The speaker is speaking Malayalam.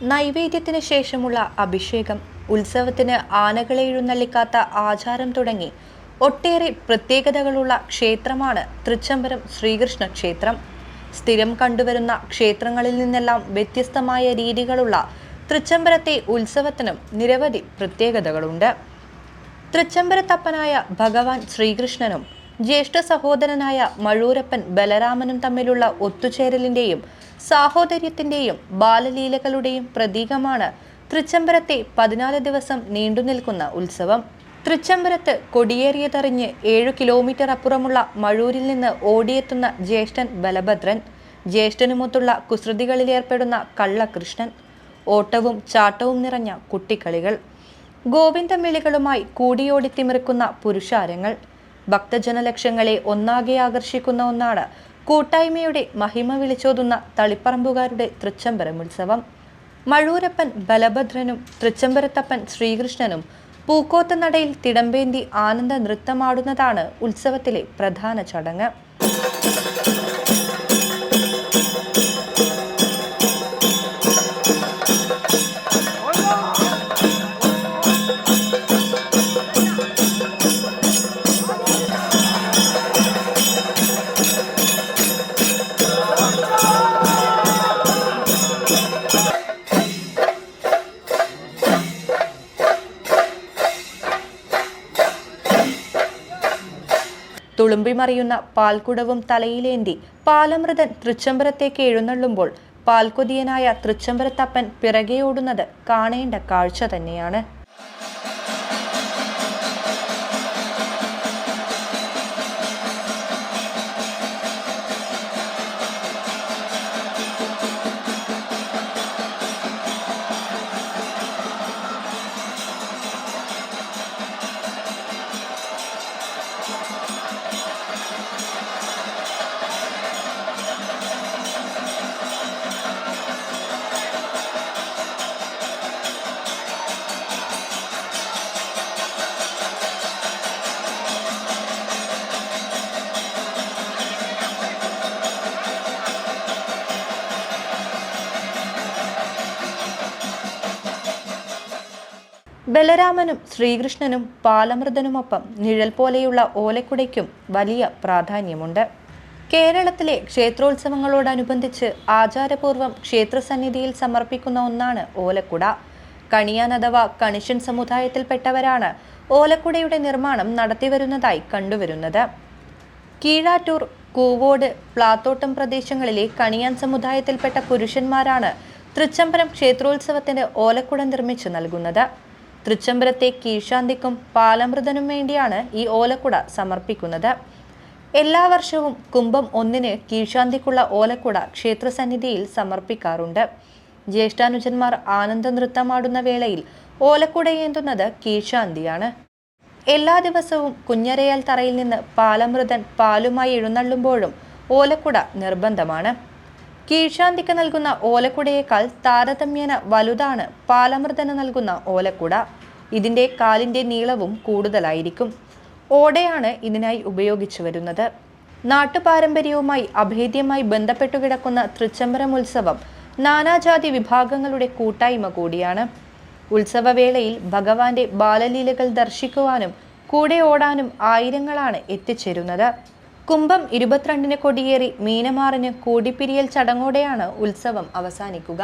നൈവേദ്യത്തിന് ശേഷമുള്ള അഭിഷേകം, ഉത്സവത്തിന് ആനകളെ എഴുന്നള്ളിക്കാത്ത ആചാരം തുടങ്ങി ഒട്ടേറെ പ്രത്യേകതകളുള്ള ക്ഷേത്രമാണ് തൃച്ചംബരം ശ്രീകൃഷ്ണ ക്ഷേത്രം. സ്ഥിരം കണ്ടുവരുന്ന ക്ഷേത്രങ്ങളിൽ നിന്നെല്ലാം വ്യത്യസ്തമായ രീതികളുള്ള തൃച്ചംബരത്തെ ഉത്സവത്തിനും നിരവധി പ്രത്യേകതകളുണ്ട്. തൃച്ചംബരത്തപ്പനായ ഭഗവാൻ ശ്രീകൃഷ്ണനും ജ്യേഷ്ഠ സഹോദരനായ മഴൂരപ്പൻ ബലരാമനും തമ്മിലുള്ള ഒത്തുചേരലിന്റെയും സാഹോദര്യത്തിന്റെയും ബാലലീലകളുടെയും പ്രതീകമാണ് തൃച്ചംബരത്തെ 14 ദിവസം നീണ്ടുനിൽക്കുന്ന ഉത്സവം. തൃച്ചംബരത്ത് കൊടിയേറിയതറിഞ്ഞ് 7 കിലോമീറ്റർ അപ്പുറമുള്ള മഴൂരിൽ നിന്ന് ഓടിയെത്തുന്ന ജ്യേഷ്ഠൻ ബലഭദ്രൻ, ജ്യേഷ്ഠനുമൊത്തുള്ള കുസൃതികളിലേർപ്പെടുന്ന കള്ളകൃഷ്ണൻ, ഓട്ടവും ചാട്ടവും നിറഞ്ഞ കുട്ടിക്കളികൾ, ഗോവിന്ദമിളികളുമായി കൂടിയോടിത്തിമിർക്കുന്ന പുരുഷാരങ്ങൾ, ഭക്തജനലക്ഷങ്ങളെ ഒന്നാകെ ആകർഷിക്കുന്ന ഒന്നാണ് കൂട്ടായ്മയുടെ മഹിമ വിളിച്ചോതുന്ന തളിപ്പറമ്പുകാരുടെ തൃച്ചംബരം ഉത്സവം. മഴൂരപ്പൻ ബലഭദ്രനും തൃച്ചംബരത്തപ്പൻ ശ്രീകൃഷ്ണനും പൂക്കോത്ത് നടയിൽ തിടമ്പേന്തി ആനന്ദ നൃത്തമാടുന്നതാണ് ഉത്സവത്തിലെ പ്രധാന ചടങ്ങ്. തുളുമ്പിമറിയുന്ന പാൽക്കുടവും തലയിലേന്തി പാലമൃതൻ തൃച്ചംബരത്തേക്ക് എഴുന്നള്ളുമ്പോൾ പാൽക്കൊതിയനായ തൃച്ചംബരത്തപ്പൻ പിറകെ ഓടുന്നത് കാണേണ്ട കാഴ്ച തന്നെയാണ്. ബലരാമനും ശ്രീകൃഷ്ണനും പാലമൃതനുമൊപ്പം നിഴൽ പോലെയുള്ള ഓലക്കുടയ്ക്കും വലിയ പ്രാധാന്യമുണ്ട്. കേരളത്തിലെ ക്ഷേത്രോത്സവങ്ങളോടനുബന്ധിച്ച് ആചാരപൂർവ്വം ക്ഷേത്രസന്നിധിയിൽ സമർപ്പിക്കുന്ന ഒന്നാണ് ഓലക്കുട. കണിയാൻ അഥവാ കണിശൻ സമുദായത്തിൽപ്പെട്ടവരാണ് ഓലക്കുടയുടെ നിർമ്മാണം നടത്തിവരുന്നതായി കണ്ടുവരുന്നത്. കീഴാറ്റൂർ, കൂവോട്, പ്ലാത്തോട്ടം പ്രദേശങ്ങളിലെ കണിയാൻ സമുദായത്തിൽപ്പെട്ട പുരുഷന്മാരാണ് തൃച്ചംബരം ക്ഷേത്രോത്സവത്തിന് ഓലക്കുട നിർമ്മിച്ചു നൽകുന്നത്. തൃച്ചംബരത്തെ കീഴ്ശാന്തിക്കും പാലമൃതനും വേണ്ടിയാണ് ഈ ഓലക്കുട സമർപ്പിക്കുന്നത്. എല്ലാ വർഷവും കുംഭം 1-ന് കീഴ്ശാന്തിക്കുള്ള ഓലക്കുട ക്ഷേത്രസന്നിധിയിൽ സമർപ്പിക്കാറുണ്ട്. ജ്യേഷ്ഠാനുജന്മാർ ആനന്ദ നൃത്തമാടുന്ന വേളയിൽ ഓലക്കുടയേന്തുന്നത് കീഴ്ശാന്തിയാണ്. എല്ലാ ദിവസവും കുഞ്ഞരയാൽ തറയിൽ നിന്ന് പാലമൃതൻ പാലുമായി എഴുന്നള്ളുമ്പോഴും ഓലക്കുട നിർബന്ധമാണ്. കീഴ്ശാന്തിക്ക് നൽകുന്ന ഓലക്കുടയേക്കാൾ താരതമ്യേന വലുതാണ് പാലമൃതന് നൽകുന്ന ഓലക്കുട. ഇതിൻ്റെ കാലിൻ്റെ നീളവും കൂടുതലായിരിക്കും. ഓടയാണ് ഇതിനായി ഉപയോഗിച്ചു വരുന്നത്. നാട്ടുപാരമ്പര്യവുമായി അഭേദ്യമായി ബന്ധപ്പെട്ടു കിടക്കുന്ന തൃച്ചംബരം ഉത്സവം നാനാജാതി വിഭാഗങ്ങളുടെ കൂട്ടായ്മ കൂടിയാണ്. ഉത്സവവേളയിൽ ഭഗവാന്റെ ബാലലീലകൾ ദർശിക്കുവാനും കൂടെ ഓടാനും ആയിരങ്ങളാണ് എത്തിച്ചേരുന്നത്. കുംഭം 22-ന് കൊടിയേറി മീനമാറിന് കൂടിപ്പിരിയൽ ചടങ്ങോടെയാണ് ഉത്സവം അവസാനിക്കുക.